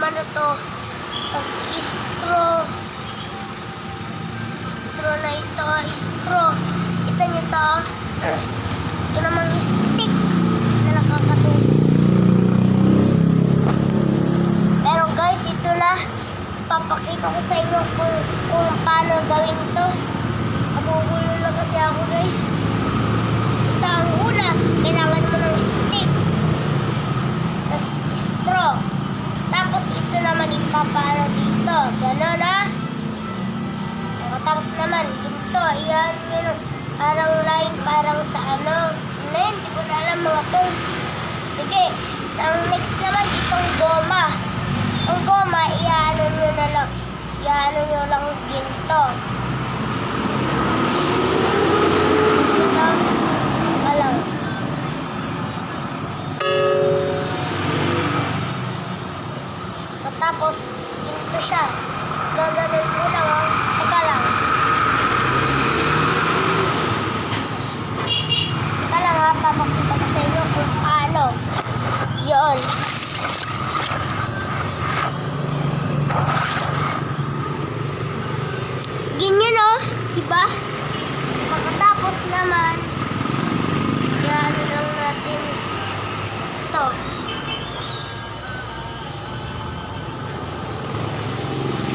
naman ito. Tapos straw. Straw na ito. Straw. Kita nyo ito. Ito namang stick na nakakatuwa. Pero guys, ito na. Papakita ko sa inyo kung paano gawin ito. Nabubulo na kasi ako guys. Ito ang una. Kailangan mo ng stick. Tapos straw. Tapos ito naman ipapaano dito. Ganon na. Tapos naman, ito. Iyan yun. Parang line. Parang sa ano. Hindi ko na alam mga to. Sige. Ang next naman itong goma. Ang goma, iano nyo na lang. Iano nyo lang ginto. Alam. Tapos, ginto siya. Gaganon mo lang. Teka lang. Teka lang ha. Papakita ko sa inyo kung paano. Yun. Ganyan o, diba? Pagkatapos naman, yan lang natin ito.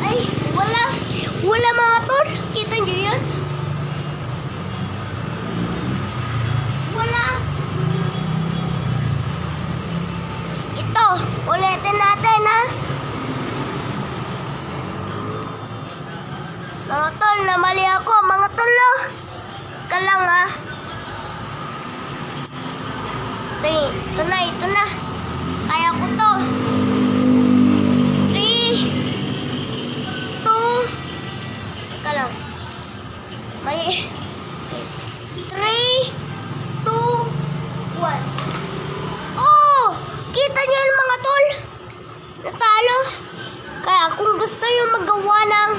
Ay, wala mga tol. Kita nyo yan? Wala. Ito, ulitin natin ha. Mga tol, namali ako. Mga tol, no? Ika lang, ha? Ito na. Kaya ko to. 3, 2, ika lang. Mali. 3, 2, 1. Oh! Kita niyo yun, mga tol? Natalo. Kaya kung gusto nyo magawa ng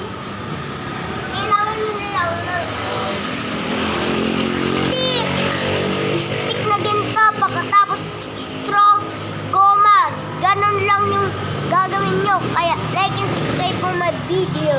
kailangan nyo na lang ng stick na ginto, pagkatapos straw, goma. Ganon lang yung gagawin nyo. Kaya like and subscribe po my video.